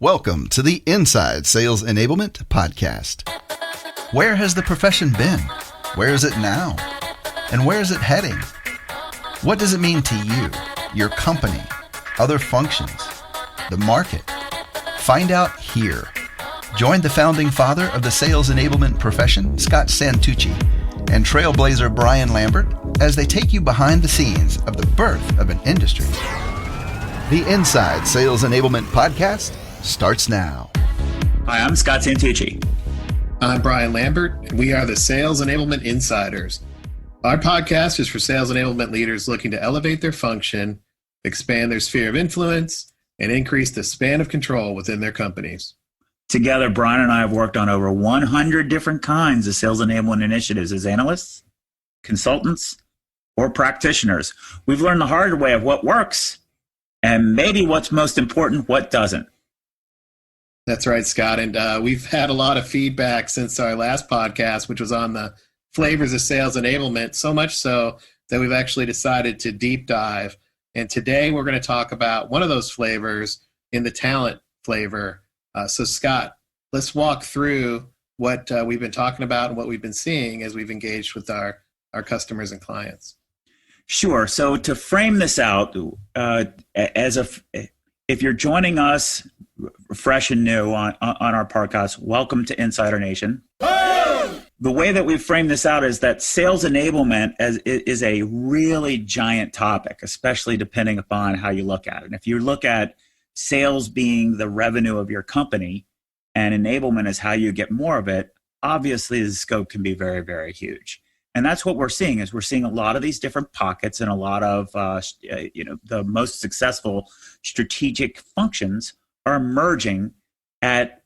Welcome to the Inside Sales Enablement Podcast. Where has the profession been? Where is it now? And where is it heading? What does it mean to you, your company, other functions, the market? Find out here. Join the founding father of the sales enablement profession, Scott Santucci, and trailblazer Brian Lambert as they take you behind the scenes of the birth of an industry. The Inside Sales Enablement Podcast starts now. Hi, I'm Scott Santucci. I'm Brian Lambert, and we are the Sales Enablement Insiders. Our podcast is for sales enablement leaders looking to elevate their function, expand their sphere of influence, and increase the span of control within their companies. Together, Brian and I have worked on over 100 different kinds of sales enablement initiatives as analysts, consultants, or practitioners. We've learned the hard way of what works, and maybe what's most important, what doesn't. That's right, Scott. And we've had a lot of feedback since our last podcast, which was on the flavors of sales enablement, so much so that we've actually decided to deep dive. And today we're going to talk about one of those flavors in the talent flavor. So Scott, let's walk through what we've been talking about and what we've been seeing as we've engaged with our customers and clients. Sure. So to frame this out, if you're joining us fresh and new on our podcast, welcome to Insider Nation. Hey! The way that we frame this out is that sales enablement is a really giant topic, especially depending upon how you look at it. And if you look at sales being the revenue of your company and enablement is how you get more of it, obviously the scope can be very, very huge. And that's what we're seeing is we're seeing a lot of these different pockets and a lot of, the most successful strategic functions are emerging at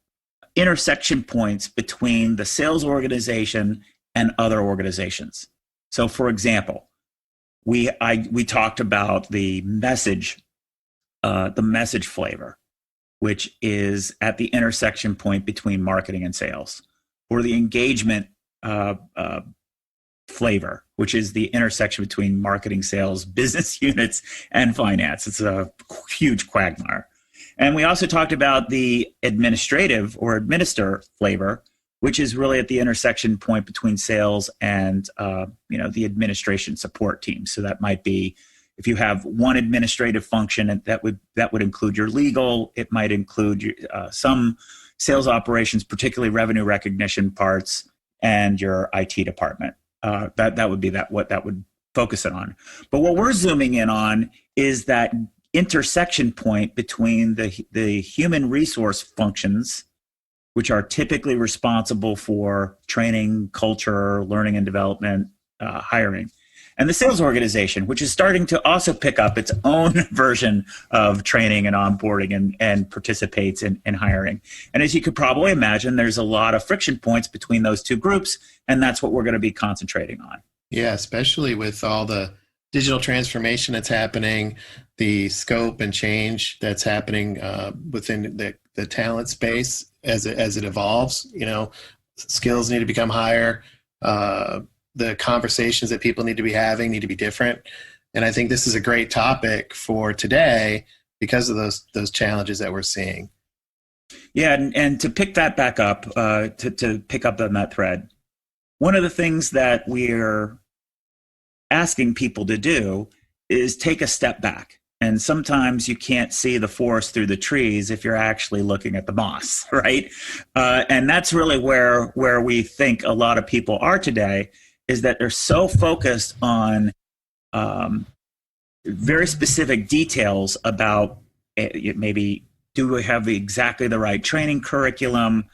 intersection points between the sales organization and other organizations. So for example, we talked about the message flavor, which is at the intersection point between marketing and sales, or the engagement flavor, which is the intersection between marketing, sales, business units, and finance. It's a huge quagmire. And we also talked about the administrative or administer flavor, which is really at the intersection point between sales and the administration support team. So that might be if you have one administrative function, that would include your legal. It might include some sales operations, particularly revenue recognition parts, and your IT department. That would be what that would focus it on. But what we're zooming in on is that intersection point between the human resource functions, which are typically responsible for training, culture, learning and development, hiring, and the sales organization, which is starting to also pick up its own version of training and onboarding and participates in hiring. And as you could probably imagine, there's a lot of friction points between those two groups, and that's what we're going to be concentrating on. Yeah, especially with all the digital transformation that's happening, the scope and change that's happening within the talent space as it evolves. Skills need to become higher. The conversations that people need to be having need to be different. And I think this is a great topic for today because of those challenges that we're seeing. Yeah, and to pick that back up, to pick up on that thread, one of the things that we're asking people to do is take a step back. And sometimes you can't see the forest through the trees if you're actually looking at the moss, right? And that's really where we think a lot of people are today, is that they're so focused on very specific details about maybe do we have exactly the right training curriculum?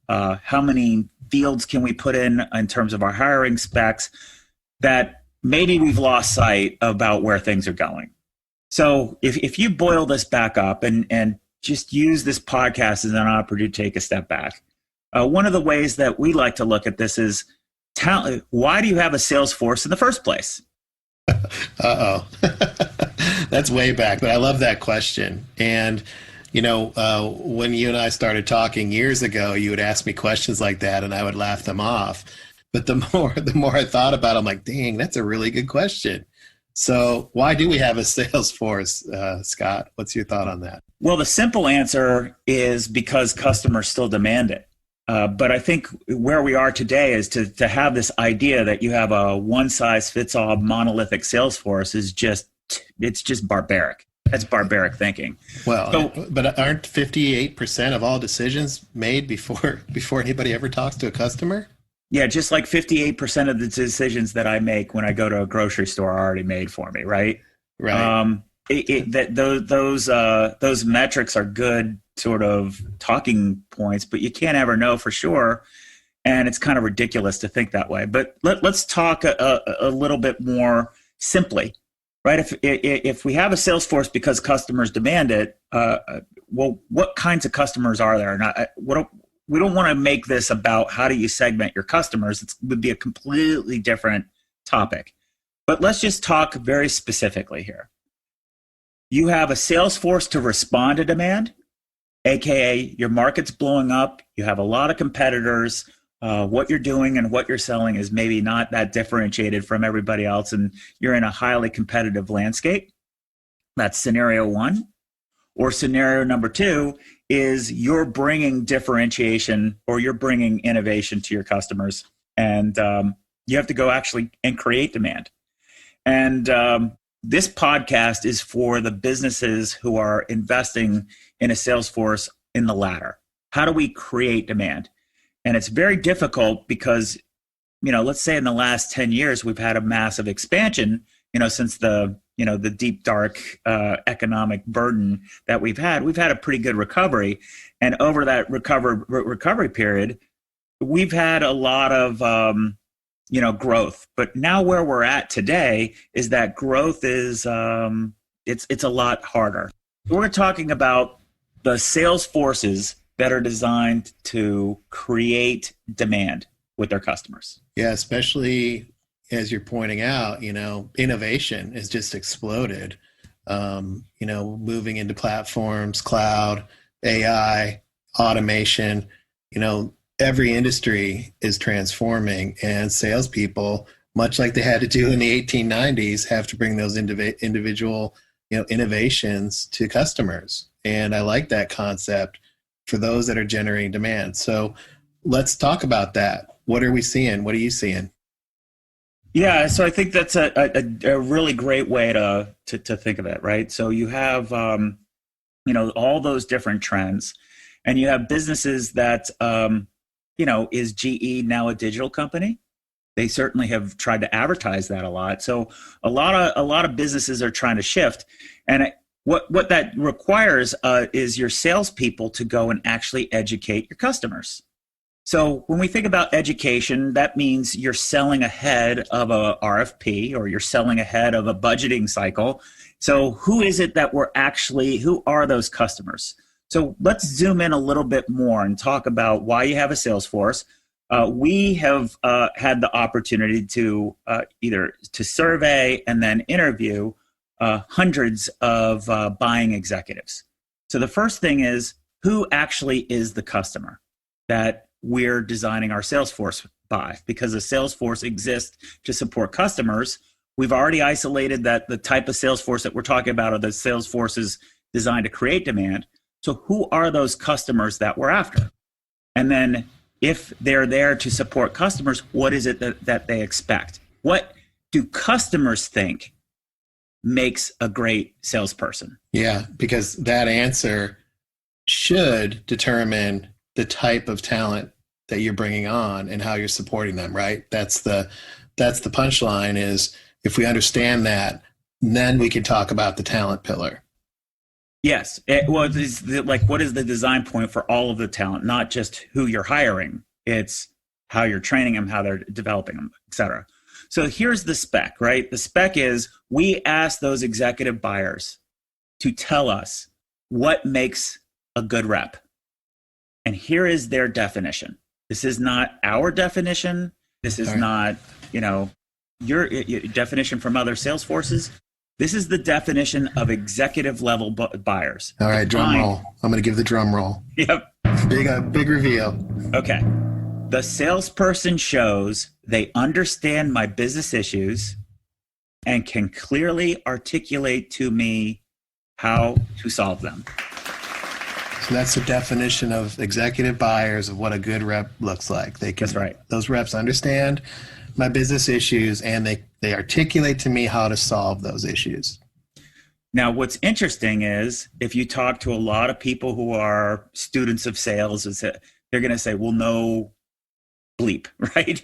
How many fields can we put in terms of our hiring specs, that maybe we've lost sight about where things are going. So if you boil this back up and just use this podcast as an opportunity to take a step back, one of the ways that we like to look at this is, why do you have a sales force in the first place? Uh-oh. That's way back, but I love that question. And, when you and I started talking years ago, you would ask me questions like that and I would laugh them off. But the more I thought about it, I'm like, dang, that's a really good question. So why do we have a sales force, Scott? What's your thought on that? Well, the simple answer is because customers still demand it. But I think where we are today is to have this idea that you have a one-size-fits-all monolithic sales force is it's just barbaric. That's barbaric thinking. Well, but aren't 58% of all decisions made before anybody ever talks to a customer? Yeah, just like 58% of the decisions that I make when I go to a grocery store are already made for me, right? Right. Those metrics are good sort of talking points, but you can't ever know for sure. And it's kind of ridiculous to think that way. But let's talk a little bit more simply, right? If we have a sales force because customers demand it, well, what kinds of customers are there? And we don't want to make this about how do you segment your customers. It would be a completely different topic. But let's just talk very specifically here. You have a sales force to respond to demand, AKA your market's blowing up. You have a lot of competitors. What you're doing and what you're selling is maybe not that differentiated from everybody else, and you're in a highly competitive landscape. That's scenario one. Or scenario number two is you're bringing differentiation or you're bringing innovation to your customers, and you have to go actually and create demand. And this podcast is for the businesses who are investing in a sales force in the latter. How do we create demand? And it's very difficult because, let's say in the last 10 years, we've had a massive expansion, since the deep, dark economic burden that we've had a pretty good recovery. And over that recovery period, we've had a lot of, growth. But now where we're at today is that growth is, it's a lot harder. We're talking about the sales forces that are designed to create demand with their customers. Yeah, especially as you're pointing out, innovation has just exploded. Moving into platforms, cloud, AI, automation, every industry is transforming, and salespeople, much like they had to do in the 1890s, have to bring those individual, innovations to customers. And I like that concept for those that are generating demand. So let's talk about that. What are we seeing? What are you seeing? Yeah, so I think that's a really great way to think of it, right? So you have, all those different trends, and you have businesses that, is GE now a digital company? They certainly have tried to advertise that a lot. So a lot of businesses are trying to shift, and what that requires is your salespeople to go and actually educate your customers. So when we think about education, that means you're selling ahead of a RFP or you're selling ahead of a budgeting cycle. So who is it that who are those customers? So let's zoom in a little bit more and talk about why you have a sales force. We have had the opportunity to either to survey and then interview hundreds of buying executives. So the first thing is, who actually is the customer that we're designing our sales force by? Because a sales force exists to support customers. We've already isolated that the type of sales force that we're talking about are the sales forces designed to create demand. So who are those customers that we're after? And then if they're there to support customers, what is it that they expect? What do customers think makes a great salesperson? Yeah, because that answer should determine the type of talent that you're bringing on and how you're supporting them, right? That's the punchline is, if we understand that, then we can talk about the talent pillar. Yes. What is the design point for all of the talent, not just who you're hiring? It's how you're training them, how they're developing them, et cetera. So here's the spec, right? The spec is, we ask those executive buyers to tell us what makes a good rep. And here is their definition. This is not our definition. This is not, your definition from other sales forces. This is the definition of executive level buyers. All right, drum roll. I'm going to give the drum roll. Yep. Big reveal. Okay. The salesperson shows they understand my business issues, and can clearly articulate to me how to solve them. So that's the definition of executive buyers of what a good rep looks like. That's right. Those reps understand my business issues and they articulate to me how to solve those issues. Now, what's interesting is if you talk to a lot of people who are students of sales, is that they're going to say, well, no bleep, right?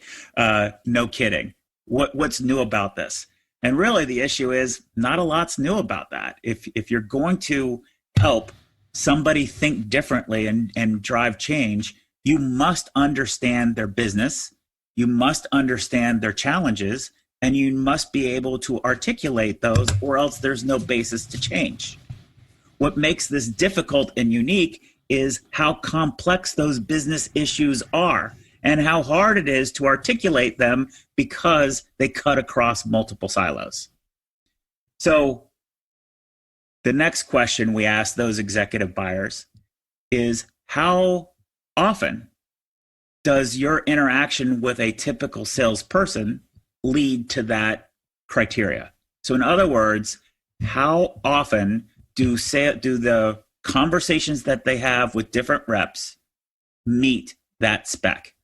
No kidding. What's new about this? And really the issue is not a lot's new about that. If you're going to help somebody think differently and drive change, you must understand their business. You must understand their challenges, and you must be able to articulate those, or else there's no basis to change. What makes this difficult and unique is how complex those business issues are and how hard it is to articulate them because they cut across multiple silos. So the next question we ask those executive buyers is, how often does your interaction with a typical salesperson lead to that criteria? So in other words, how often do the conversations that they have with different reps meet that spec?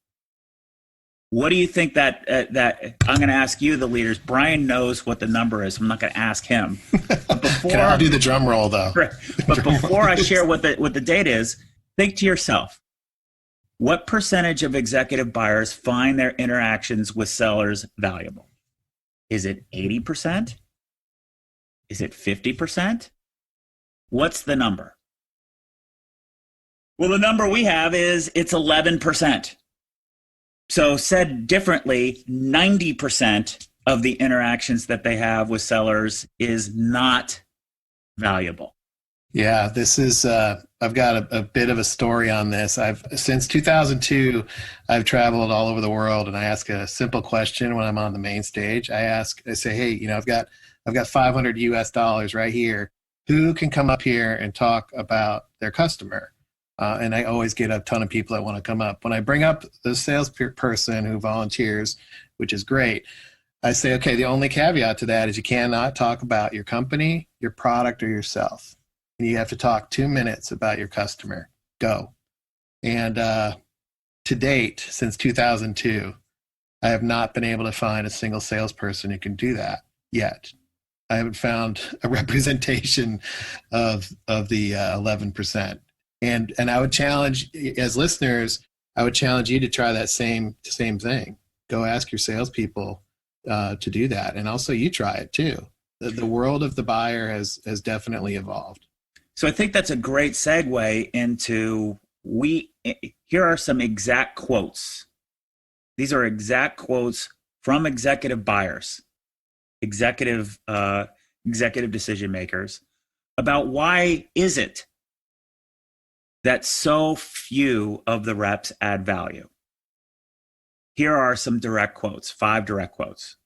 What do you think that I'm going to ask you, the leaders? Brian knows what the number is. I'm not going to ask him. But before, I'll do the drum roll though. Right, but before I share what the data is, think to yourself, what percentage of executive buyers find their interactions with sellers valuable? Is it 80%? Is it 50%? What's the number? Well, the number we have is it's 11%. So said differently, 90% of the interactions that they have with sellers is not valuable. Yeah, this is, I've got a bit of a story on this. Since 2002, I've traveled all over the world, and I ask a simple question when I'm on the main stage. I say, hey, I've got $500 US right here. Who can come up here and talk about their customer? And I always get a ton of people that want to come up. When I bring up the salesperson who volunteers, which is great, I say, okay, the only caveat to that is you cannot talk about your company, your product, or yourself. And you have to talk 2 minutes about your customer. Go. And to date, since 2002, I have not been able to find a single salesperson who can do that yet. I haven't found a representation of the 11%. And I would challenge, as listeners, I would challenge you to try that same thing. Go ask your salespeople to do that. And also you try it too. The world of the buyer has definitely evolved. So I think that's a great segue into, here are some exact quotes. These are exact quotes from executive buyers, executive decision makers, about why is it that so few of the reps add value. Here are some direct quotes, 5 direct quotes.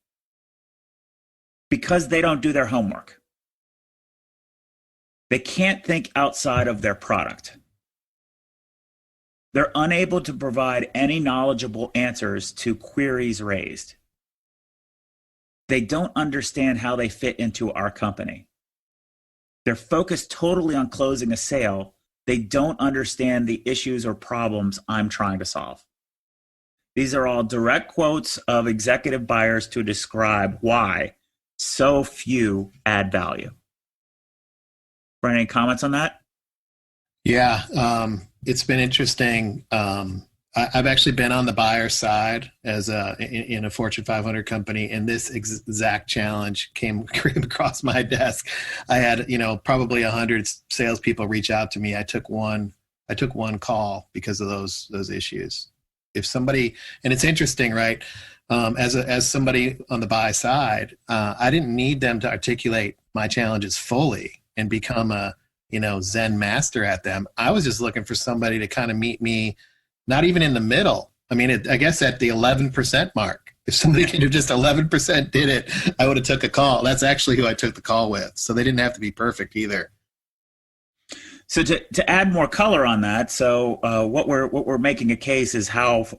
Because they don't do their homework. They can't think outside of their product. They're unable to provide any knowledgeable answers to queries raised. They don't understand how they fit into our company. They're focused totally on closing a sale. They don't understand the issues or problems I'm trying to solve. These are all direct quotes of executive buyers to describe why so few add value. Brian, any comments on that? Yeah, it's been interesting. I've actually been on the buyer side in a Fortune 500 company, and this exact challenge came across my desk. I had, probably 100 salespeople reach out to me. I took one call because of those issues. If somebody, and it's interesting, right? As somebody on the buy side, I didn't need them to articulate my challenges fully and become a, Zen master at them. I was just looking for somebody to kind of meet me, not even in the middle. I mean, I guess at the 11% mark. If somebody could have just 11% did it, I would have took a call. That's actually who I took the call with. So they didn't have to be perfect either. So to add more color on that, so what we're making a case is what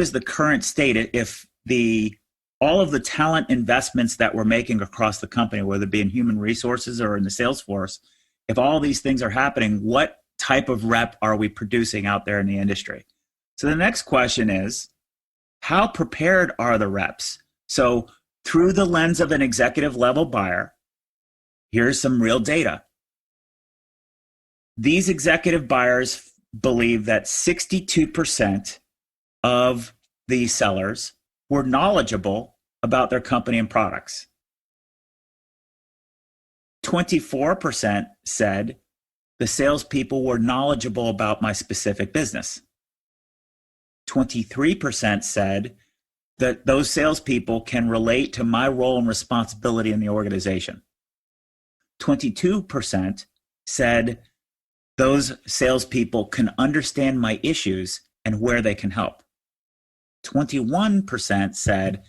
is the current state if the all of the talent investments that we're making across the company, whether it be in human resources or in the sales force, if all these things are happening, what type of rep are we producing out there in the industry? So the next question is, how prepared are the reps? So through the lens of an executive level buyer, here's some real data. These executive buyers believe that 62% of the sellers were knowledgeable about their company and products. 24% said the salespeople were knowledgeable about my specific business. 23% said that those salespeople can relate to my role and responsibility in the organization. 22% said those salespeople can understand my issues and where they can help. 21% said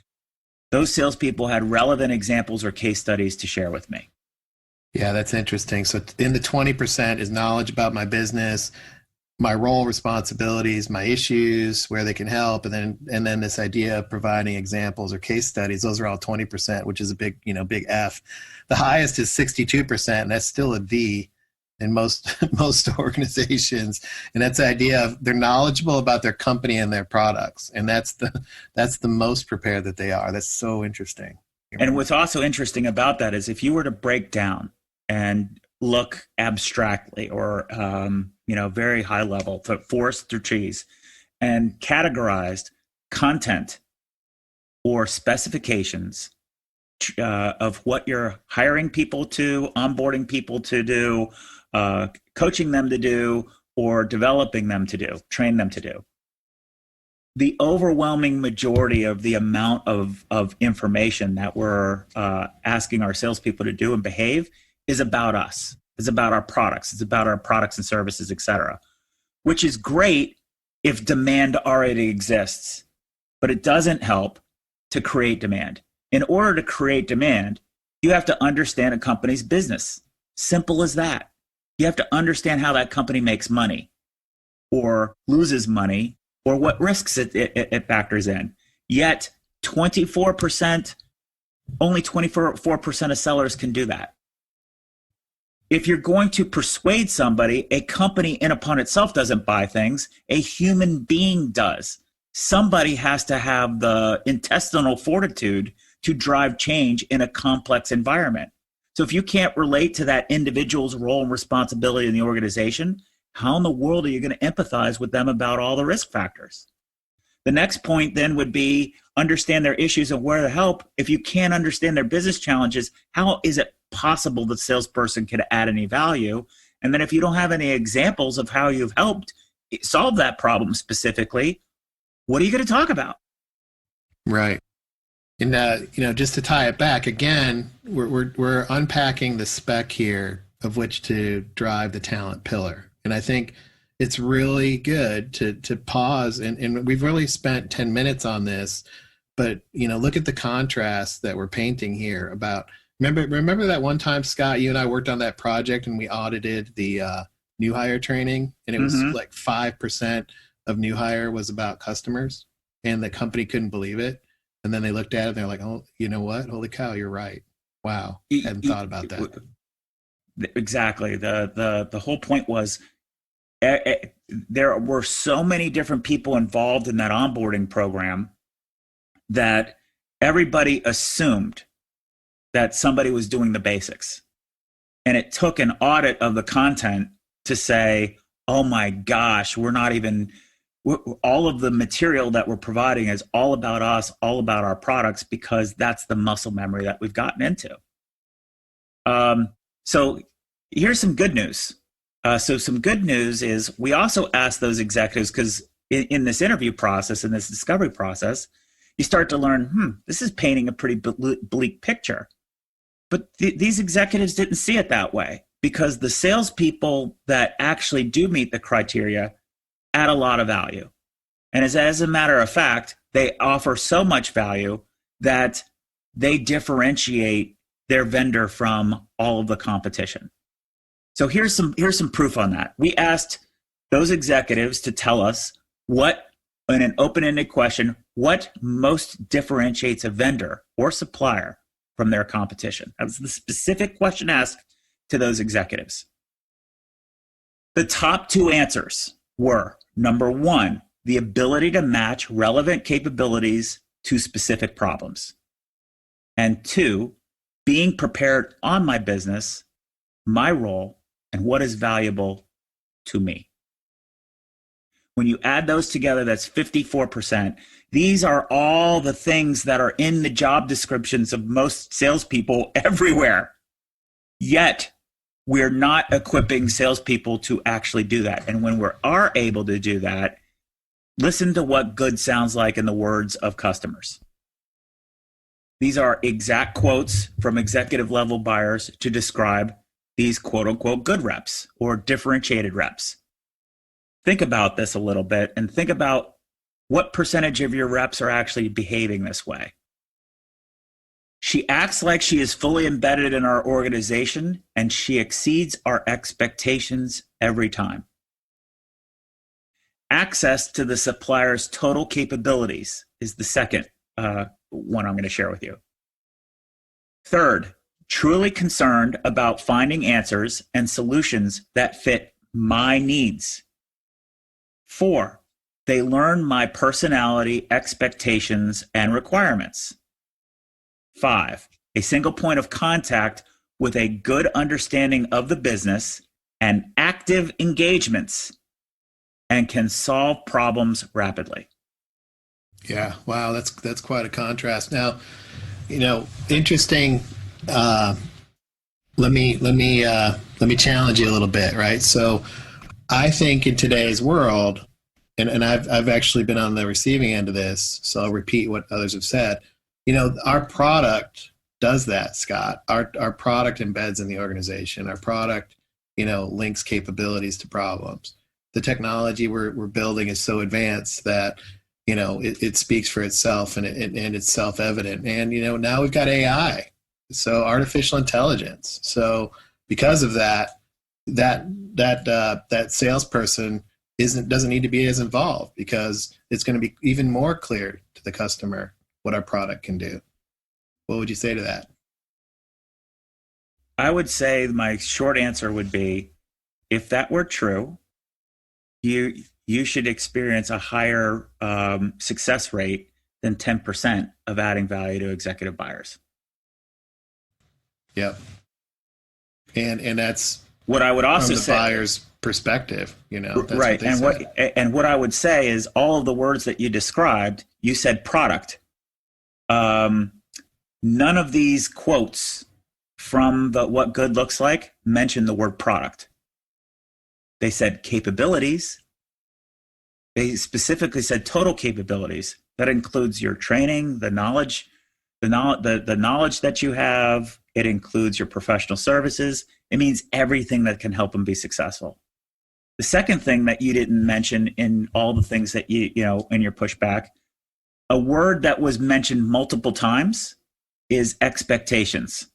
those salespeople had relevant examples or case studies to share with me. Yeah, that's interesting. So in the 20% is knowledge about my business, my role, responsibilities, my issues, where they can help, and then this idea of providing examples or case studies. Those are all 20%, which is a big F. The highest is 62%, and that's still a V in most organizations. And that's the idea of they're knowledgeable about their company and their products, and that's the most prepared that they are. That's so interesting. And what's also interesting about that is if you were to break down and look abstractly or very high level, to forest through trees, and categorized content or specifications of what you're hiring people to, onboarding people to do, coaching them to do, or developing them to do, train them to do. The overwhelming majority of the amount of information that we're asking our salespeople to do and behave is about us. It's about our products. It's about our products and services, et cetera, which is great if demand already exists, but it doesn't help to create demand. In order to create demand, you have to understand a company's business. Simple as that. You have to understand how that company makes money or loses money or what risks it factors in. Yet 24%, only 24% of sellers can do that. If you're going to persuade somebody, a company in upon itself doesn't buy things, a human being does. Somebody has to have the intestinal fortitude to drive change in a complex environment. So if you can't relate to that individual's role and responsibility in the organization, how in the world are you going to empathize with them about all the risk factors? The next point then would be understand their issues and where to help. If you can't understand their business challenges, how is it possible the salesperson could add any value? And then if you don't have any examples of how you've helped solve that problem specifically, what are you going to talk about? Right. And just to tie it back again, we're unpacking the spec here of which to drive the talent pillar. And I think it's really good to pause, and we've really spent 10 minutes on this, but look at the contrast that we're painting here about. Remember that one time, Scott, you and I worked on that project and we audited the new hire training, and it was like 5% of new hire was about customers, and the company couldn't believe it. And then they looked at it and they're like, oh, you know what? Holy cow, you're right. Wow. Hadn't thought about that. Exactly. The whole point was there were so many different people involved in that onboarding program that everybody assumed that somebody was doing the basics. And it took an audit of the content to say, oh my gosh, all of the material that we're providing is all about us, all about our products, because that's the muscle memory that we've gotten into. So here's some good news. So some good news is we also asked those executives, because in this interview process, in this discovery process, you start to learn, this is painting a pretty bleak picture. But these executives didn't see it that way, because the salespeople that actually do meet the criteria add a lot of value. And as a matter of fact, they offer so much value that they differentiate their vendor from all of the competition. So here's some proof on that. We asked those executives to tell us in an open-ended question, what most differentiates a vendor or supplier from their competition? That was the specific question asked to those executives. The top two answers were, number one, the ability to match relevant capabilities to specific problems. And two, being prepared on my business, my role, and what is valuable to me. When you add those together, that's 54%. These are all the things that are in the job descriptions of most salespeople everywhere. Yet, we're not equipping salespeople to actually do that. And when we are able to do that, listen to what good sounds like in the words of customers. These are exact quotes from executive level buyers to describe these quote unquote good reps or differentiated reps. Think about this a little bit and think about what percentage of your reps are actually behaving this way. She acts like she is fully embedded in our organization and she exceeds our expectations every time. Access to the supplier's total capabilities is the second one I'm going to share with you. Third, truly concerned about finding answers and solutions that fit my needs. 4, they learn my personality, expectations, and requirements. 5, a single point of contact with a good understanding of the business and active engagements and can solve problems rapidly. Yeah, wow, that's quite a contrast. Now, interesting. Let me challenge you a little bit, right? So, I think in today's world, and I've actually been on the receiving end of this, so I'll repeat what others have said. Our product does that, Scott. Our product embeds in the organization. Our product, links capabilities to problems. The technology we're building is so advanced that it speaks for itself and it's self-evident. And now we've got AI, so artificial intelligence. So because of that salesperson doesn't need to be as involved because it's going to be even more clear to the customer what our product can do. What would you say to that? I would say my short answer would be, if that were true, you should experience a higher success rate than 10% of adding value to executive buyers. Yep. And that's what I would also say from the buyer's perspective, that's right. And what I would say is all of the words that you described, you said product. None of these quotes from what good looks like mention the word product. They said capabilities. They specifically said total capabilities. That includes your training, the knowledge that you have. It includes your professional services. It means everything that can help them be successful. The second thing that you didn't mention in all the things that in your pushback, a word that was mentioned multiple times is expectations.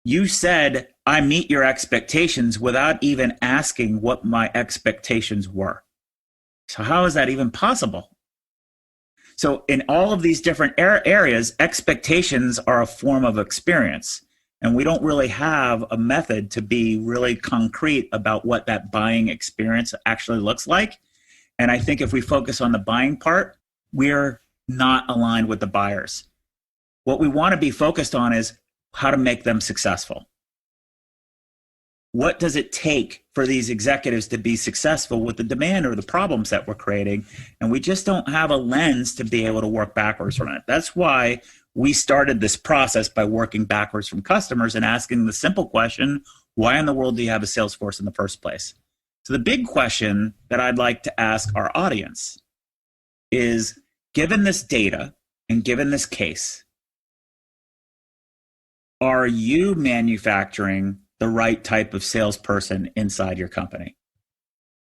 You said, I meet your expectations without even asking what my expectations were. So how is that even possible? So in all of these different areas, expectations are a form of experience. And we don't really have a method to be really concrete about what that buying experience actually looks like. And I think if we focus on the buying part, we're not aligned with the buyers. What we want to be focused on is how to make them successful. What does it take for these executives to be successful with the demand or the problems that we're creating? And we just don't have a lens to be able to work backwards from it. That's why we started this process by working backwards from customers and asking the simple question, why in the world do you have a sales force in the first place? So the big question that I'd like to ask our audience is, given this data and given this case, are you manufacturing the right type of salesperson inside your company?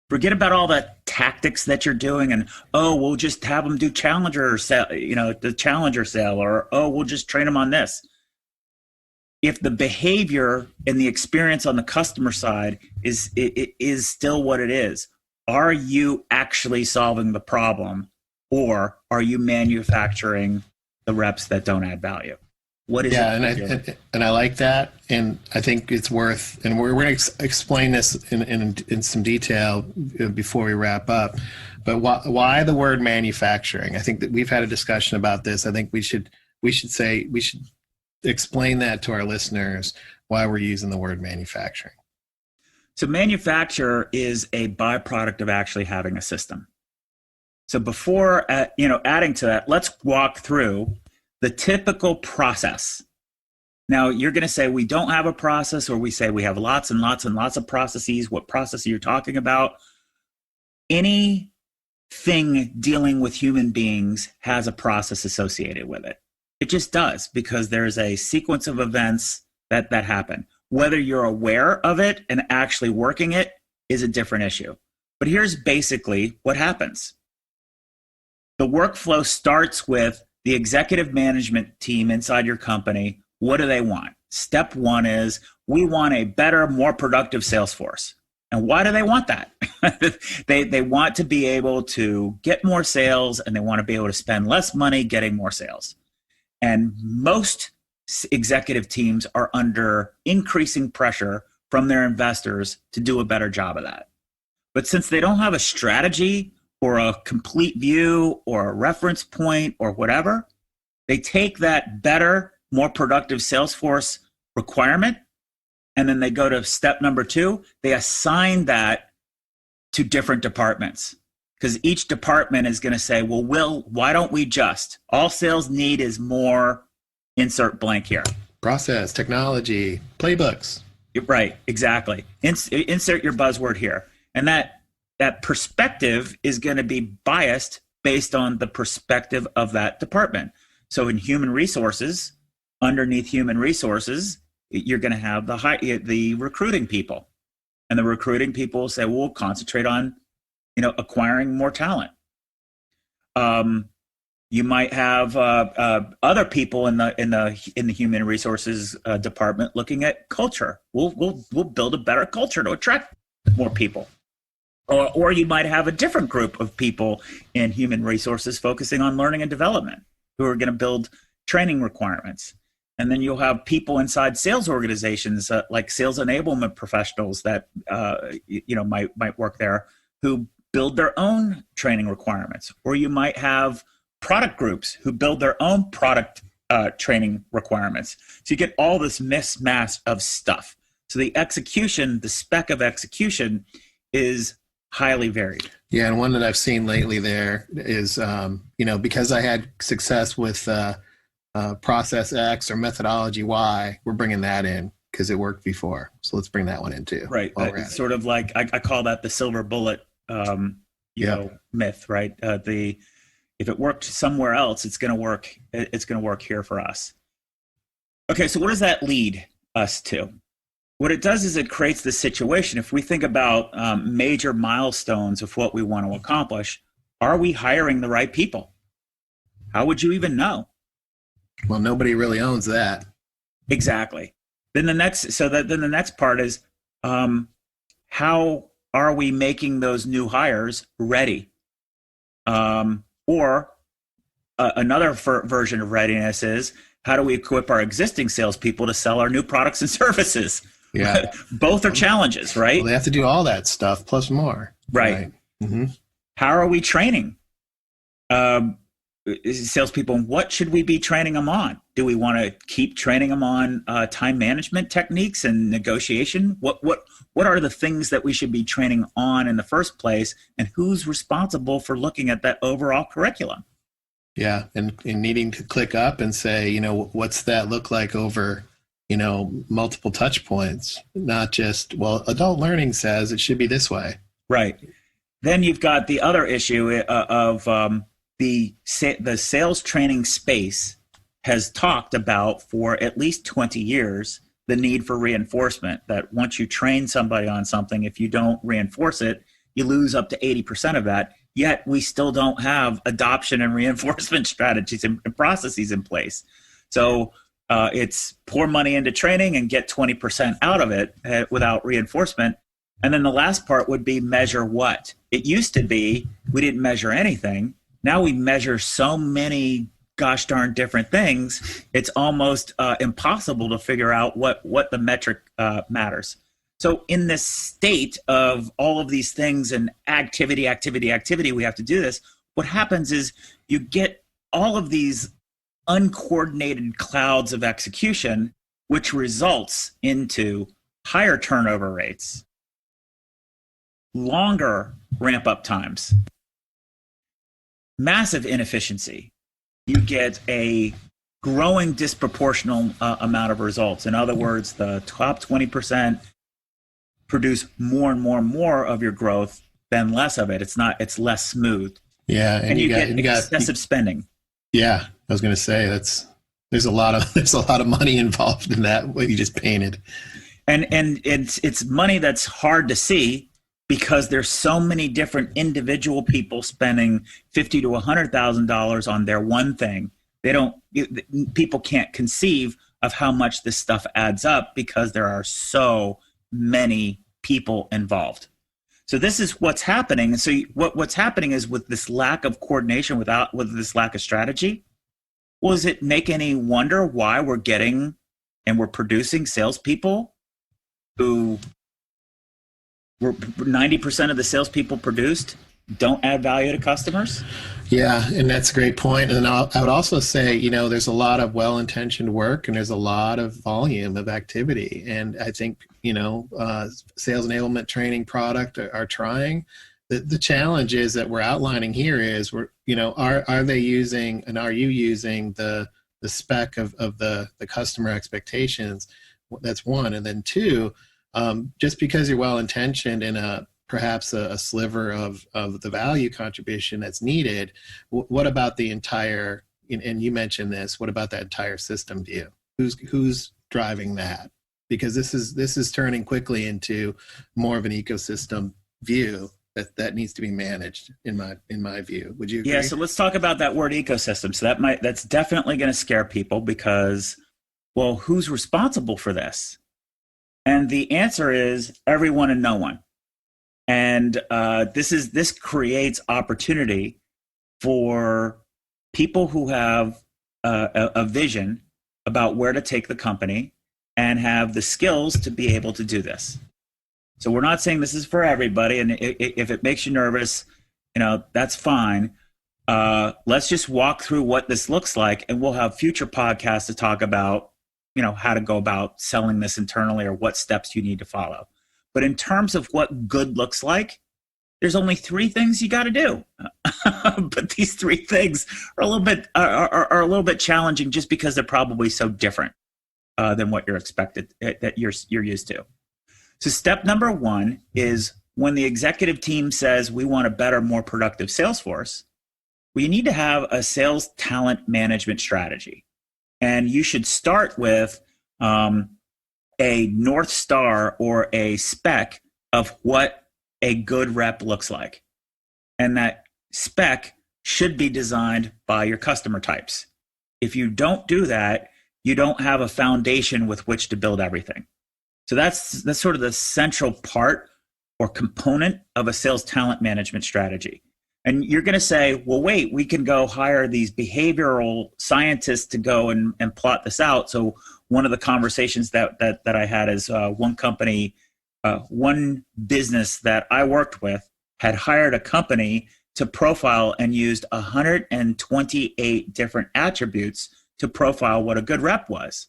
Forget about all the tactics that you're doing and, we'll just have them do challenger sale, the challenger sale, or, we'll just train them on this. If the behavior and the experience on the customer side is still what it is, are you actually solving the problem or are you manufacturing the reps that don't add value? What is it? And I like that, and I think it's worth. And we're going to explain this in some detail before we wrap up. But why the word manufacturing? I think that we've had a discussion about this. I think we should explain that to our listeners why we're using the word manufacturing. So manufacture is a byproduct of actually having a system. So before adding to that, let's walk through the typical process. Now, you're going to say we don't have a process, or we say we have lots and lots and lots of processes. What process are you talking about? Anything dealing with human beings has a process associated with it. It just does, because there's a sequence of events that happen. Whether you're aware of it and actually working it is a different issue. But here's basically what happens. The workflow starts with the executive management team inside your company. What do they want? Step one is, we want a better, more productive sales force. And why do they want that? They want to be able to get more sales, and they want to be able to spend less money getting more sales. And most executive teams are under increasing pressure from their investors to do a better job of that. But since they don't have a strategy or a complete view or a reference point or whatever, they take that better, more productive Salesforce requirement, and then they go to step number 2. They assign that to different departments, because each department is going to say, well, why don't we just, all sales need is more, insert blank here. Process, technology, playbooks. Right, exactly. Insert your buzzword here. And that perspective is going to be biased based on the perspective of that department. So in human resources, underneath human resources, you're going to have the recruiting people. And the recruiting people will say, well, we'll concentrate on, acquiring more talent. You might have other people in the human resources department looking at culture. We'll build a better culture to attract more people. Or you might have a different group of people in human resources focusing on learning and development, who are going to build training requirements. And then you'll have people inside sales organizations, like sales enablement professionals that might work there, who build their own training requirements. Or you might have product groups who build their own product training requirements. So you get all this mismatch of stuff. So the spec of execution is highly varied. Yeah, and one that I've seen lately there is, because I had success with process X or methodology Y, we're bringing that in because it worked before. So let's bring that one in too. Right. It's sort of like, I call that the silver bullet, myth, right? If it worked somewhere else, it's going to work. It's going to work here for us. Okay, so what does that lead us to? What it does is it creates the situation. If we think about major milestones of what we want to accomplish, are we hiring the right people? How would you even know? Well, nobody really owns that. Exactly. Then the next part is, how are we making those new hires ready? Or another version of readiness is, how do we equip our existing salespeople to sell our new products and services? Yeah. Both are challenges, right? Well, they have to do all that stuff plus more. Right. Mm-hmm. How are we training salespeople? What should we be training them on? Do we want to keep training them on time management techniques and negotiation? What are the things that we should be training on in the first place? And who's responsible for looking at that overall curriculum? Yeah, and needing to click up and say, what's that look like over, multiple touch points, not just, adult learning says it should be this way. Right. Then you've got the other issue of the sales training space has talked about for at least 20 years the need for reinforcement, that once you train somebody on something, if you don't reinforce it, you lose up to 80% of that. Yet we still don't have adoption and reinforcement strategies and processes in place. So it's pour money into training and get 20% out of it without reinforcement. And then the last part would be measure what? It used to be we didn't measure anything. Now we measure so many gosh darn different things, it's almost impossible to figure out what the metric matters. So in this state of all of these things and activity, we have to do this. What happens is you get all of these uncoordinated clouds of execution, which results into higher turnover rates, longer ramp up times, massive inefficiency. You get a growing disproportional amount of results. In other words, the top 20% produce more and more of your growth than less of it. It's less smooth. Yeah, and you get excessive spending. Yeah, I was going to say there's a lot of money involved in that, what you just painted. And it's money that's hard to see because there's so many different individual people spending $50,000 to $100,000 on their one thing. People can't conceive of how much this stuff adds up because there are so many people involved. So this is what's happening. And so what's happening is with this lack of coordination, with this lack of strategy, does it make any wonder why we're getting and we're producing salespeople who 90% of the salespeople produced don't add value to customers? Yeah, and that's a great point. And I would also say, there's a lot of well-intentioned work and there's a lot of volume of activity. And I think, sales enablement training product are trying. The challenge is that we're outlining here is are they using and are you using the spec of the customer expectations? That's one. And then two, just because you're well-intentioned in perhaps a sliver of the value contribution that's needed, what about the entire, and you mentioned this, what about that entire system view? Who's driving that? Because this is turning quickly into more of an ecosystem view that needs to be managed in my view. Would you agree? Yeah, so let's talk about that word ecosystem. So that's definitely going to scare people because, well, who's responsible for this? And the answer is everyone and no one. And this creates opportunity for people who have a vision about where to take the company and have the skills to be able to do this. So we're not saying this is for everybody. And if it makes you nervous, that's fine. Let's just walk through what this looks like, and we'll have future podcasts to talk about, how to go about selling this internally or what steps you need to follow. But in terms of what good looks like, there's only 3 things you got to do. But these 3 things are a little bit challenging just because they're probably so different than what you're expected that you're used to. So step number 1 is when the executive team says we want a better, more productive sales force, well, you need to have a sales talent management strategy. And you should start with a North Star or a spec of what a good rep looks like. And that spec should be designed by your customer types. If you don't do that, you don't have a foundation with which to build everything. So that's sort of the central part or component of a sales talent management strategy. And you're going to say, well, wait, we can go hire these behavioral scientists to go and plot this out. So one of the conversations that I had is one company, one business that I worked with had hired a company to profile and used 128 different attributes to profile what a good rep was.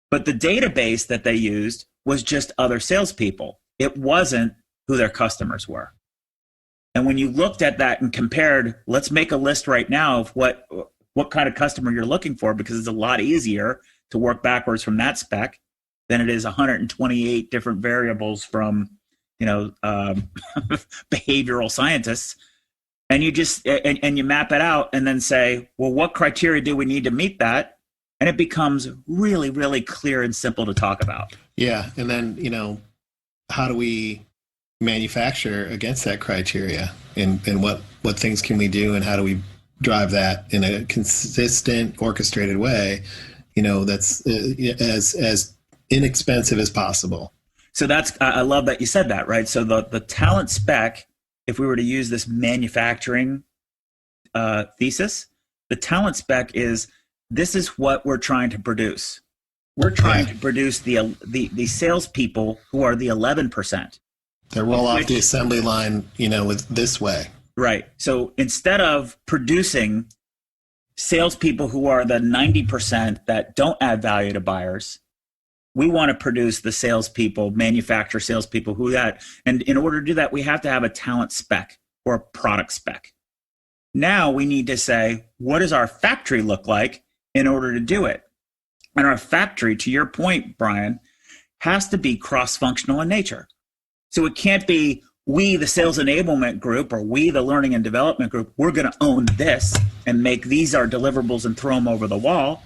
But the database that they used was just other salespeople. It wasn't who their customers were. And when you looked at that and compared, let's make a list right now of what kind of customer you're looking for, because it's a lot easier to work backwards from that spec than it is 128 different variables from, behavioral scientists. And you just, and you map it out and then say, well, what criteria do we need to meet that? And it becomes really, really clear and simple to talk about. Yeah. And then, how do we manufacture against that criteria, and what things can we do, and how do we drive that in a consistent, orchestrated way, that's as inexpensive as possible. So I love that you said that, right? So the talent spec, if we were to use this manufacturing thesis. The talent spec is, this is what we're trying to produce. We're trying to produce the salespeople who are the 11%. They roll off the assembly line, with this way. Right. So instead of producing salespeople who are the 90% that don't add value to buyers, we want to produce the salespeople, manufacturer salespeople and in order to do that, we have to have a talent spec or a product spec. Now we need to say, what does our factory look like in order to do it? And our factory, to your point, Brian, has to be cross-functional in nature. So it can't be we, the sales enablement group, or we, the learning and development group, we're going to own this and make these our deliverables and throw them over the wall.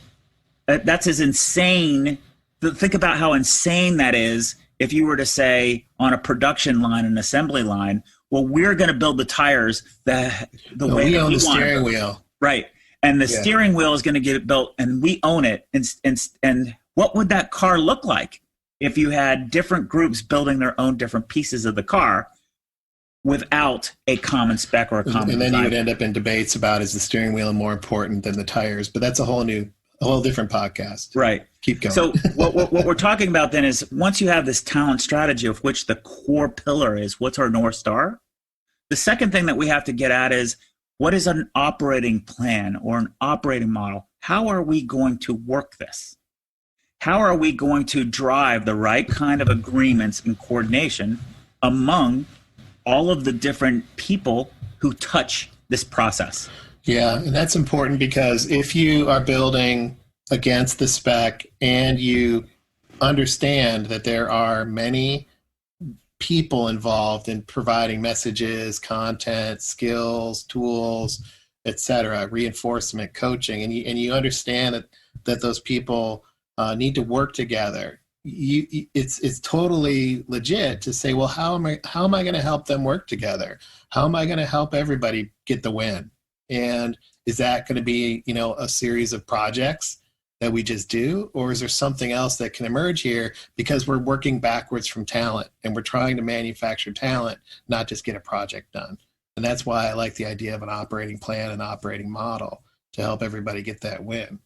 That's as insane. Think about how insane that is if you were to say on a production line, an assembly line, well, we're going to build the tires the way we that own we the want steering them. wheel. Right. And the steering wheel is going to get built and we own it. And what would that car look like if you had different groups building their own different pieces of the car without a common spec or a common And then design? you would end up in debates about, is the steering wheel more important than the tires? But that's a whole different podcast. Right. Keep going. So what we're talking about then is, once you have this talent strategy of which the core pillar is what's our North Star, the second thing that we have to get at is, what is an operating plan or an operating model? How are we going to work this? How are we going to drive the right kind of agreements and coordination among all of the different people who touch this process? Yeah, and that's important, because if you are building against the spec and you understand that there are many people involved in providing messages, content, skills, tools, etc., reinforcement, coaching, and you understand that those people need to work together, it's totally legit to say, well, how am I going to help them work together? How am I going to help everybody get the win? And is that going to be, a series of projects that we just do? Or is there something else that can emerge here, because we're working backwards from talent and we're trying to manufacture talent, not just get a project done? And that's why I like the idea of an operating plan and operating model to help everybody get that win.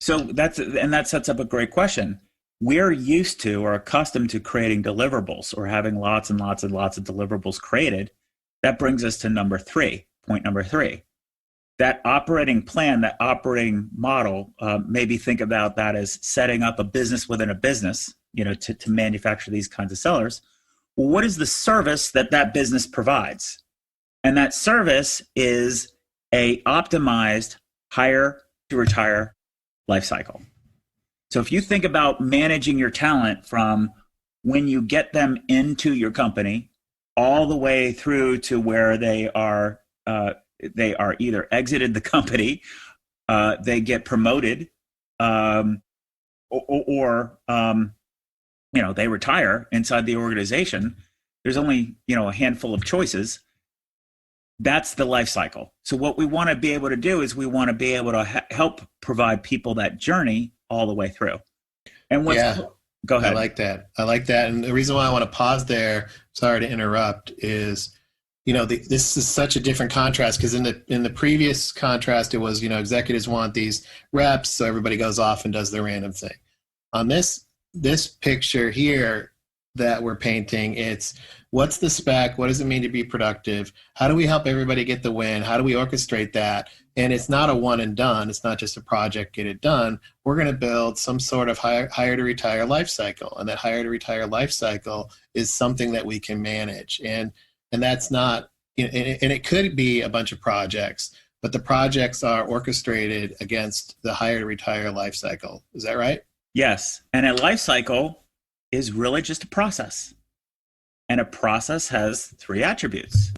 So that sets up a great question. We're used to or accustomed to creating deliverables or having lots and lots and lots of deliverables created. That brings us to point number three. That operating plan, that operating model, maybe think about that as setting up a business within a business, to manufacture these kinds of sellers. Well, what is the service that business provides? And that service is a optimized hire to retire life cycle. So if you think about managing your talent from when you get them into your company all the way through to where they are either exited the company, they get promoted, or they retire inside the organization. There's only a handful of choices. That's the life cycle. So what we want to be able to do is we want to be able to help provide people that journey all the way through. And go ahead. I like that. And the reason why I want to pause there, sorry to interrupt, is this is such a different contrast, because in the previous contrast, it was executives want these reps, so everybody goes off and does their random thing. On this picture here that we're painting, it's what's the spec, what does it mean to be productive, how do we help everybody get the win, how do we orchestrate that? And it's not a one and done. It's not just a project, get it done. We're going to build some sort of hire to retire life cycle, and that hire to retire life cycle is something that we can manage. And that's not, and it could be a bunch of projects, but the projects are orchestrated against the hire to retire life cycle. Is that right? Yes. And a life cycle is really just a process. And a process has three attributes.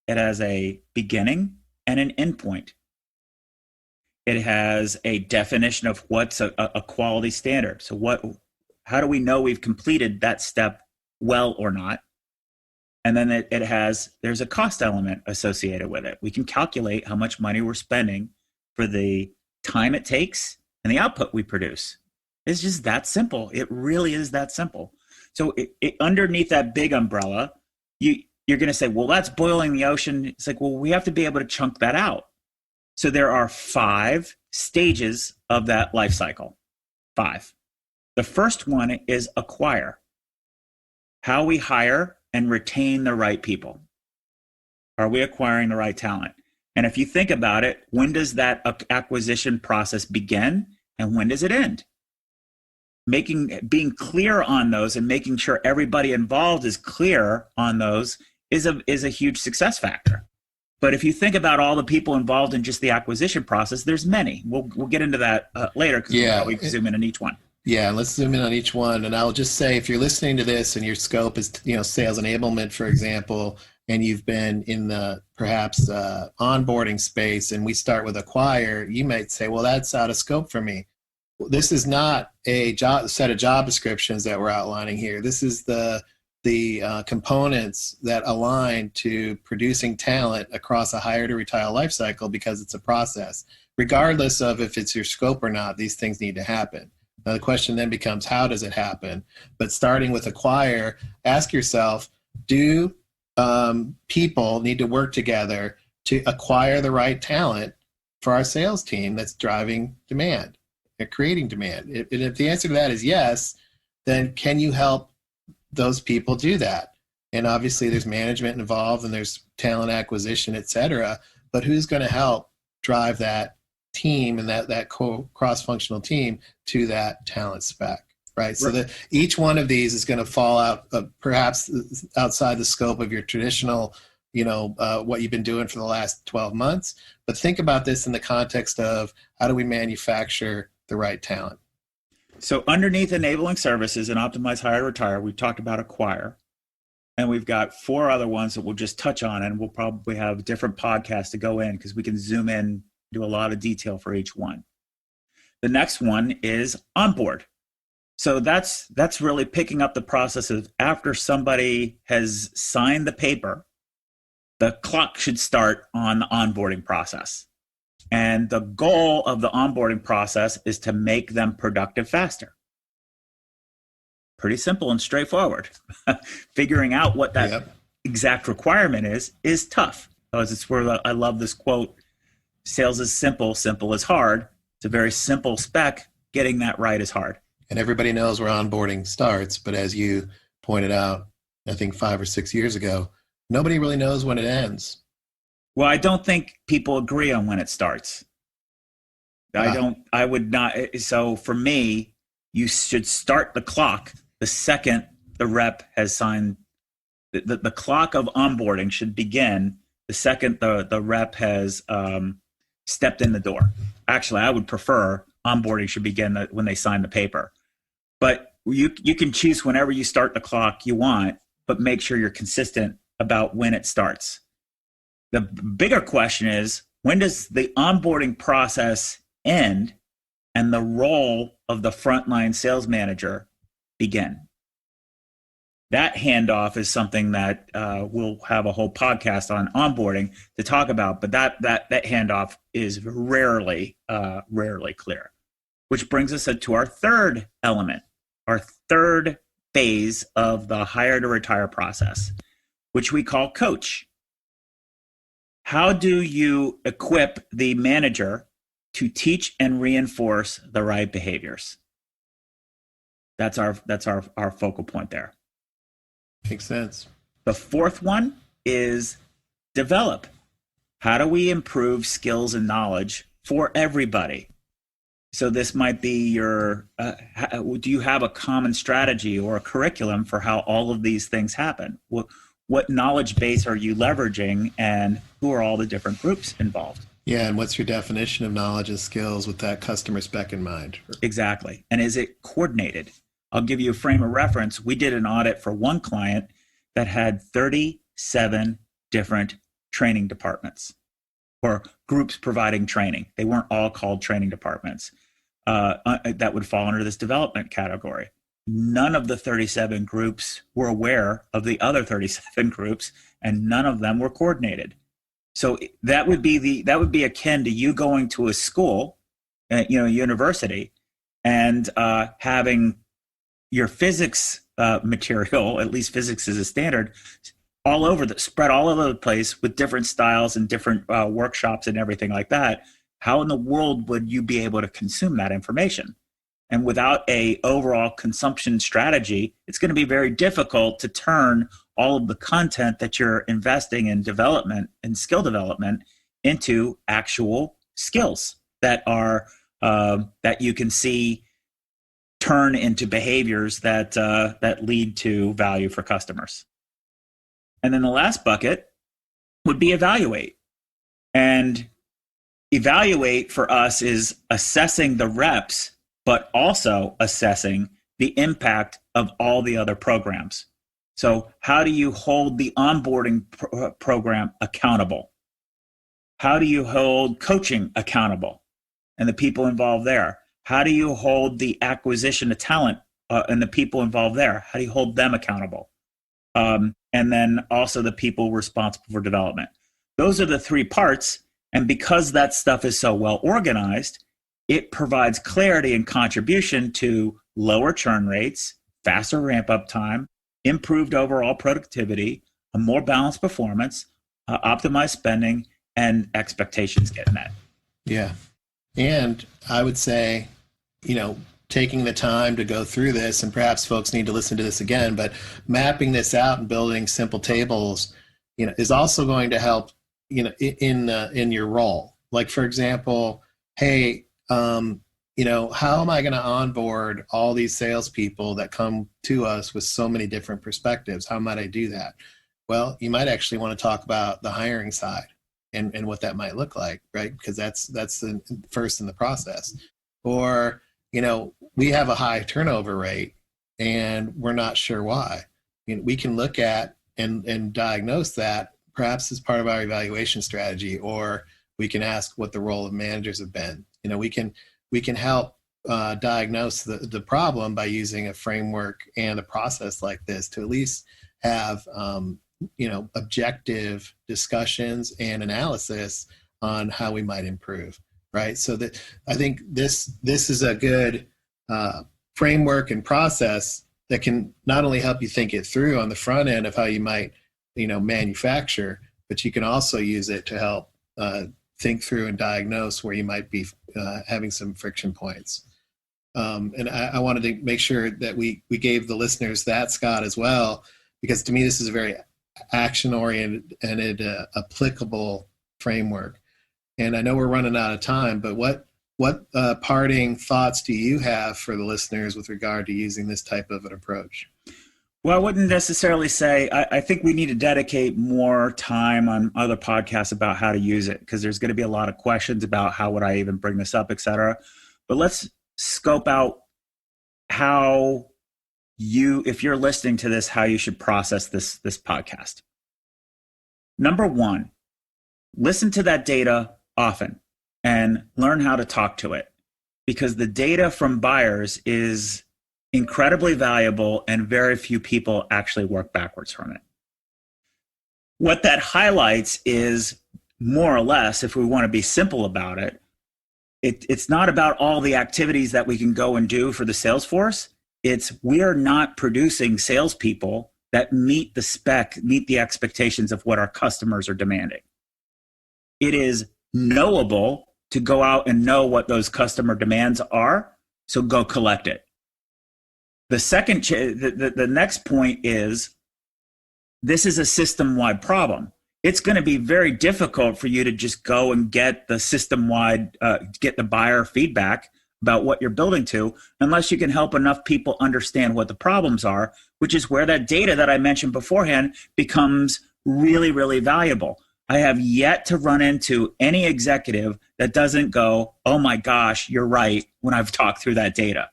It has a beginning and an endpoint. It has a definition of what's a quality standard. So how do we know we've completed that step well or not? And then there's a cost element associated with it. We can calculate how much money we're spending for the time it takes and the output we produce. It's just that simple. It really is that simple. So underneath that big umbrella, you're going to say, well, that's boiling the ocean. It's like, well, we have to be able to chunk that out. So there are 5 stages of that life cycle. 5. The first one is acquire. How we hire and retain the right people. Are we acquiring the right talent? And if you think about it, when does that acquisition process begin and when does it end? Being clear on those and making sure everybody involved is clear on those is a huge success factor. But if you think about all the people involved in just the acquisition process, there's many. We'll get into that later because we'll probably zoom in on each one. Yeah, let's zoom in on each one. And I'll just say, if you're listening to this and your scope is, sales enablement, for example, and you've been in the perhaps onboarding space, and we start with acquire, you might say, well, that's out of scope for me. This is not a set of job descriptions that we're outlining here. This is the components that align to producing talent across a hire to retire life cycle, because it's a process. Regardless of if it's your scope or not, these things need to happen. Now the question then becomes, how does it happen? But starting with acquire, ask yourself, do people need to work together to acquire the right talent for our sales team that's driving demand, creating demand? And if the answer to that is yes, then can you help those people do that? And obviously there's management involved and there's talent acquisition, et cetera, but who's going to help drive that team and that cross-functional team to that talent spec, right? So that each one of these is going to fall out perhaps outside the scope of your traditional, what you've been doing for the last 12 months. But think about this in the context of, how do we manufacture the right talent? So underneath enabling services and optimize hire to retire, we've talked about acquire. And we've got 4 other ones that we'll just touch on, and we'll probably have different podcasts to go in because we can zoom in, do a lot of detail for each one. The next one is onboard. So that's really picking up the process of, after somebody has signed the paper, the clock should start on the onboarding process. And the goal of the onboarding process is to make them productive faster. Pretty simple and straightforward. Figuring out what that exact requirement is tough. It's where I love this quote, sales is simple, simple is hard. It's a very simple spec. Getting that right is hard. And everybody knows where onboarding starts, but as you pointed out, I think 5 or 6 years ago, nobody really knows when it ends. Well, I don't think people agree on when it starts. I would not. So for me, you should start the clock the second the rep has signed. The clock of onboarding should begin the second the rep has stepped in the door. Actually, I would prefer onboarding should begin when they sign the paper. But you can choose whenever you start the clock you want, but make sure you're consistent about when it starts. The bigger question is, when does the onboarding process end and the role of the frontline sales manager begin? That handoff is something that we'll have a whole podcast on onboarding to talk about, but that handoff is rarely clear. Which brings us to our third element, our third phase of the hire to retire process, which we call coach. How do you equip the manager to teach and reinforce the right behaviors? That's our focal point there. Makes sense. The fourth one is develop. How do we improve skills and knowledge for everybody? So this might be do you have a common strategy or a curriculum for how all of these things happen? What knowledge base are you leveraging, and who are all the different groups involved? Yeah, and what's your definition of knowledge and skills with that customer spec in mind? Exactly. And is it coordinated? I'll give you a frame of reference. We did an audit for one client that had 37 different training departments or groups providing training. They weren't all called training departments. That would fall under this development category. None of the 37 groups were aware of the other 37 groups, and none of them were coordinated. So that would be akin to you going to a school, university, and having your physics material, at least physics is a standard, spread all over the place with different styles and different workshops and everything like that. How in the world would you be able to consume that information? And without a overall consumption strategy, it's going to be very difficult to turn all of the content that you're investing in development and skill development into actual skills that are that you can see turn into behaviors that that lead to value for customers. And then the last bucket would be evaluate. And evaluate for us is assessing the reps, but also assessing the impact of all the other programs. So how do you hold the onboarding program accountable? How do you hold coaching accountable and the people involved there? How do you hold the acquisition of talent and the people involved there? How do you hold them accountable? And then also the people responsible for development. Those are the three parts. And because that stuff is so well organized, it provides clarity and contribution to lower churn rates, faster ramp up time, improved overall productivity, a more balanced performance, optimized spending, and expectations get met. Yeah. And I would say, taking the time to go through this, and perhaps folks need to listen to this again, but mapping this out and building simple tables, is also going to help, in your role. Like, for example, hey, how am I going to onboard all these salespeople that come to us with so many different perspectives? How might I do that? Well, you might actually want to talk about the hiring side and what that might look like, right? Because that's the first in the process. Or, we have a high turnover rate and we're not sure why. We can look at and diagnose that perhaps as part of our evaluation strategy, or we can ask what the role of managers have been. We can help diagnose the problem by using a framework and a process like this to at least have objective discussions and analysis on how we might improve, right? So that I think this is a good framework and process that can not only help you think it through on the front end of how you might manufacture, but you can also use it to help think through and diagnose where you might be having some friction points. And I wanted to make sure that we gave the listeners that, Scott, as well, because to me this is a very action-oriented and applicable framework. And I know we're running out of time, but what parting thoughts do you have for the listeners with regard to using this type of an approach? Well, I wouldn't necessarily say, I think we need to dedicate more time on other podcasts about how to use it, because there's going to be a lot of questions about how would I even bring this up, et cetera. But let's scope out how if you're listening to this, how you should process this podcast. Number one, listen to that data often and learn how to talk to it, because the data from buyers is incredibly valuable and very few people actually work backwards from it. What that highlights is, more or less, if we want to be simple about it, it's not about all the activities that we can go and do for the sales force. It's we are not producing salespeople that meet the spec, meet the expectations of what our customers are demanding. It is knowable to go out and know what those customer demands are, so go collect it. The second, the next point is, this is a system-wide problem. It's going to be very difficult for you to just go and get the system-wide, get the buyer feedback about what you're building to, unless you can help enough people understand what the problems are, which is where that data that I mentioned beforehand becomes really, really valuable. I have yet to run into any executive that doesn't go, oh my gosh, you're right, when I've talked through that data.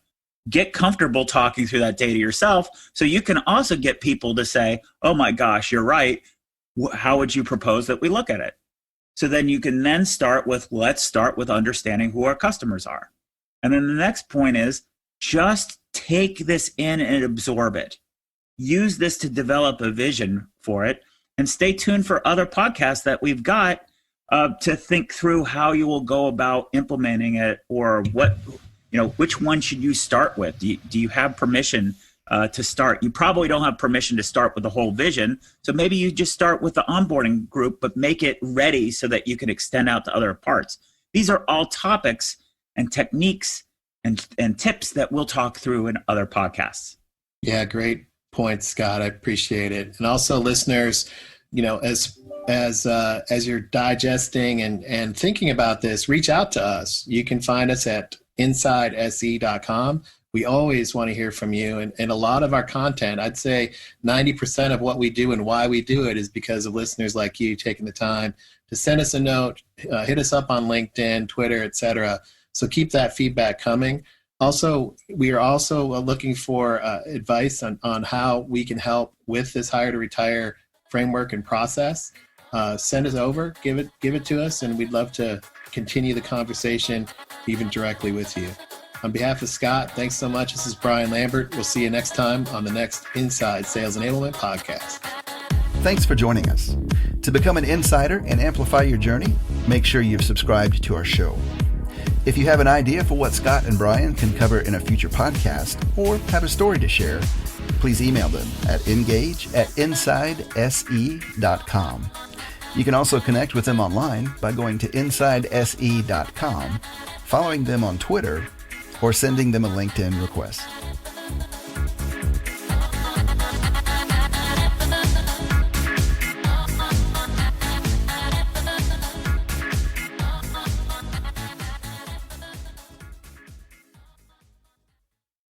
Get comfortable talking through that data yourself, so you can also get people to say, oh my gosh, you're right. How would you propose that we look at it? So then you can then let's start with understanding who our customers are. And then the next point is, just take this in and absorb it. Use this to develop a vision for it, and stay tuned for other podcasts that we've got to think through how you will go about implementing it, or which one should you start with? Do you have permission to start. You probably don't have permission to start with the whole vision. So maybe you just start with the onboarding group, but make it ready so that you can extend out to other parts. These are all topics and techniques and tips that we'll talk through in other podcasts. Yeah, great point, Scott. I appreciate it. And also, listeners, as you're digesting and thinking about this, reach out to us. You can find us at insidese.com. We always want to hear from you. And a lot of our content, I'd say 90% of what we do and why we do it is because of listeners like you taking the time to send us a note, hit us up on LinkedIn, Twitter, etc. So keep that feedback coming. Also, we are also looking for advice on how we can help with this hire to retire framework and process. Send us over, give it to us, and we'd love to continue the conversation even directly with you. On behalf of Scott, thanks so much. This is Brian Lambert. We'll see you next time on the next Inside Sales Enablement podcast. Thanks for joining us. To become an insider and amplify your journey, make sure you've subscribed to our show. If you have an idea for what Scott and Brian can cover in a future podcast or have a story to share, please email them at engage@insidese.com. You can also connect with them online by going to insidese.com, following them on Twitter, or sending them a LinkedIn request.